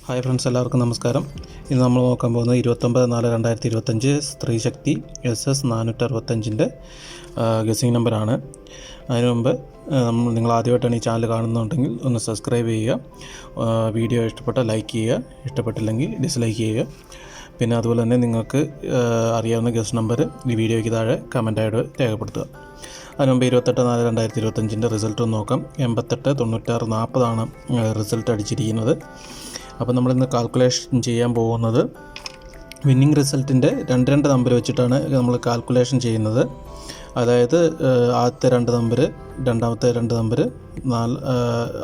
Hi friends, എല്ലാവർക്കും നമസ്കാരം. ഇന്ന് നമ്മൾ നോക്കാൻ പോകുന്നത് 29/4/2025 സ്ത്രീശക്തി SS 465 ഗസിങ് നമ്പറാണ്. അതിനു മുമ്പ് നിങ്ങൾ ആദ്യമായിട്ടാണ് ഈ ചാനൽ കാണുന്നുണ്ടെങ്കിൽ ഒന്ന് സബ്സ്ക്രൈബ് ചെയ്യുക. വീഡിയോ ഇഷ്ടപ്പെട്ടാൽ ലൈക്ക് ചെയ്യുക, ഇഷ്ടപ്പെട്ടില്ലെങ്കിൽ ഡിസ്ലൈക്ക് ചെയ്യുക. പിന്നെ അതുപോലെ തന്നെ നിങ്ങൾക്ക് അറിയാവുന്ന ഗസ് നമ്പർ ഈ വീഡിയോയ്ക്ക് താഴെ കമൻറ്റായിട്ട് രേഖപ്പെടുത്തുക. അതിന് മുമ്പ് 28/4/2025 റിസൾട്ട് ഒന്ന് നോക്കാം. 88, 96, 40 റിസൾട്ട് അടിച്ചിരിക്കുന്നത്. അപ്പോൾ നമ്മളിന്ന് കാൽക്കുലേഷൻ ചെയ്യാൻ പോകുന്നത് വിന്നിംഗ് റിസൾട്ടിൻ്റെ രണ്ട് നമ്പർ വെച്ചിട്ടാണ് നമ്മൾ കാൽക്കുലേഷൻ ചെയ്യുന്നത്. അതായത് ആദ്യത്തെ 2 നമ്പർ, രണ്ടാമത്തെ 2 നമ്പർ,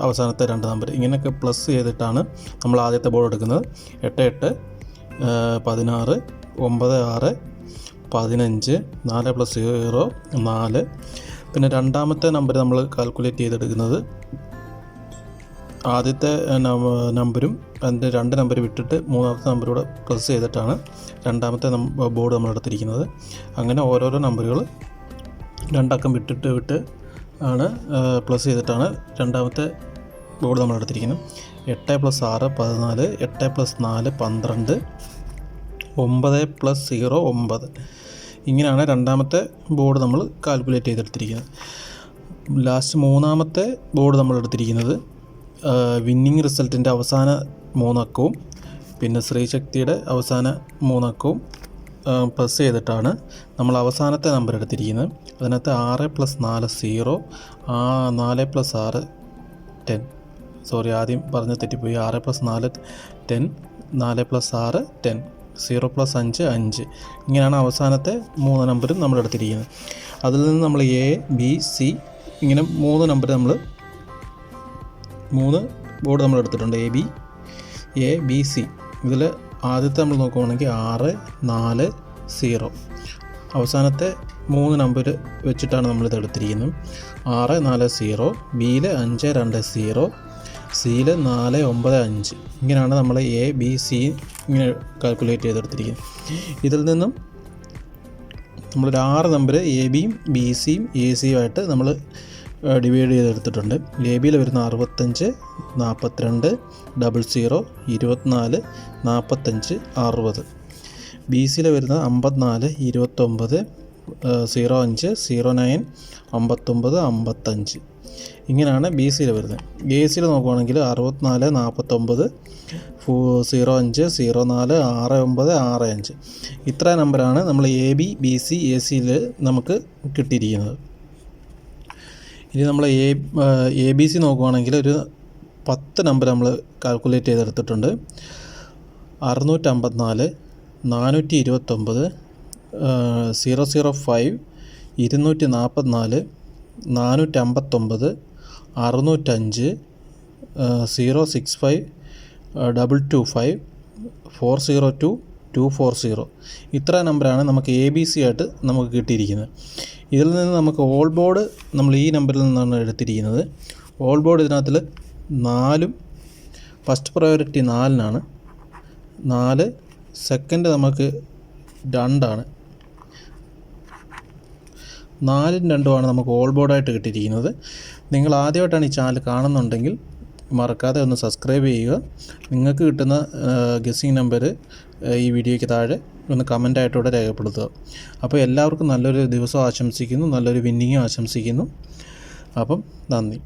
അവസാനത്തെ 2 നമ്പർ, ഇങ്ങനെയൊക്കെ പ്ലസ് ചെയ്തിട്ടാണ് നമ്മൾ ആദ്യത്തെ ബോർഡ് എടുക്കുന്നത്. 8, 8, 16, 9, 6, 15, 4 + 0, 4. പിന്നെ രണ്ടാമത്തെ നമ്പർ നമ്മൾ കാൽക്കുലേറ്റ് ചെയ്തെടുക്കുന്നത് ആദ്യത്തെ നമ്പരും അതിൻ്റെ 2 നമ്പർ വിട്ടിട്ട് മൂന്നാമത്തെ നമ്പറൂടെ പ്ലസ് ചെയ്തിട്ടാണ് രണ്ടാമത്തെ ബോർഡ് നമ്മൾ എടുത്തിരിക്കുന്നത്. അങ്ങനെ ഓരോരോ നമ്പറുകൾ 2 അക്കം വിട്ട് ആണ് പ്ലസ് ചെയ്തിട്ടാണ് രണ്ടാമത്തെ ബോർഡ് നമ്മൾ എടുത്തിരിക്കുന്നത്. 8 + 6, 14, 8 + 4, 12, 9 + 0, 9. ഇങ്ങനെയാണ് രണ്ടാമത്തെ ബോർഡ് നമ്മൾ കാൽക്കുലേറ്റ് ചെയ്തെടുത്തിരിക്കുന്നത്. ലാസ്റ്റ് മൂന്നാമത്തെ ബോർഡ് നമ്മൾ എടുത്തിരിക്കുന്നത് വിന്നിംഗ് റിസൾട്ടിൻ്റെ അവസാന 3 അക്കവും പിന്നെ സ്ത്രീശക്തിയുടെ അവസാന 3 അക്കവും പ്ലസ് ചെയ്തിട്ടാണ് നമ്മൾ അവസാനത്തെ നമ്പർ എടുത്തിരിക്കുന്നത്. അതിനകത്ത് 6 + 4, 0, 4 + 6, 10. സോറി, ആദ്യം പറഞ്ഞ് തെറ്റിപ്പോയി. 6 + 4, 10, 4 + 6, 10, 0 + 5, 5. ഇങ്ങനെയാണ് അവസാനത്തെ 3 നമ്പറും നമ്മൾ എടുത്തിരിക്കുന്നത്. അതിൽ നിന്ന് നമ്മൾ A, B, C ഇങ്ങനെ 3 നമ്പർ 3 ബോർഡ് നമ്മൾ എടുത്തിട്ടുണ്ട്. A, B, C. ഇതിൽ ആദ്യത്തെ നമ്മൾ നോക്കുകയാണെങ്കിൽ 6, 4, 0. അവസാനത്തെ 3 നമ്പർ വെച്ചിട്ടാണ് നമ്മളിത് എടുത്തിരിക്കുന്നത്. 6, 4, 0. ബിയിൽ 5, 2, 0. സിയിൽ 4, 9, 5. ഇങ്ങനെയാണ് നമ്മൾ A, B, C ഇങ്ങനെ കാൽക്കുലേറ്റ് ചെയ്തെടുത്തിരിക്കുന്നത്. ഇതിൽ നിന്നും നമ്മളൊരു 6 നമ്പർ A, Bയും B, Cയും A, Cയും ആയിട്ട് നമ്മൾ ഡിവൈഡ് ചെയ്തെടുത്തിട്ടുണ്ട്. A, ബിയിൽ വരുന്ന 65, 42, 00, 24, 45, 60. B, സിയിൽ വരുന്ന 54, 29, 05, 09, 59, 55. ഇങ്ങനെയാണ് B, സിയിൽ വരുന്നത്. A, സിയിൽ നോക്കുകയാണെങ്കിൽ 64, 49, 05, 04, 69, 65. ഇത്ര നമ്പറാണ് നമ്മൾ A, B, B, C, A, സിയിൽ നമുക്ക് കിട്ടിയിരിക്കുന്നത്. ഇനി നമ്മൾ A, B, C നോക്കുകയാണെങ്കിൽ ഒരു 10 നമ്പർ നമ്മൾ കാൽക്കുലേറ്റ് ചെയ്തെടുത്തിട്ടുണ്ട്. 654, 429, 005, 244, 459, 605, 065, 225, 402, 240. ഇത്ര നമ്പറാണ് നമുക്ക് A, B, C ആയിട്ട് നമുക്ക് കിട്ടിയിരിക്കുന്നത്. ഇതിൽ നിന്ന് നമുക്ക് ഓൾ ബോർഡ് നമ്മൾ ഈ നമ്പറിൽ നിന്നാണ് എടുത്തിരിക്കുന്നത്. ഓൾ ബോർഡ് ഇതിനകത്തിൽ 4 ഫസ്റ്റ് പ്രയോറിറ്റി 4-നാണ്. 4 സെക്കൻഡ് നമുക്ക് 2-ആണ്. 4-ഉം 2-ഉമാണ് നമുക്ക് ഓൾ ബോർഡായിട്ട് കിട്ടിയിരിക്കുന്നത്. നിങ്ങൾ ആദ്യമായിട്ടാണ് ഈ ചാനൽ കാണുന്നുണ്ടെങ്കിൽ മറക്കാതെ ഒന്ന് സബ്സ്ക്രൈബ് ചെയ്യുക. നിങ്ങൾക്ക് കിട്ടുന്ന ഗസിങ് നമ്പർ ഈ വീഡിയോയ്ക്ക് താഴെ ഒന്ന് കമൻറ്റായിട്ടൂടെ രേഖപ്പെടുത്തുക. അപ്പോൾ എല്ലാവർക്കും നല്ലൊരു ദിവസം ആശംസിക്കുന്നു, നല്ലൊരു വിന്നിങ്ങും ആശംസിക്കുന്നു. അപ്പം നന്ദി.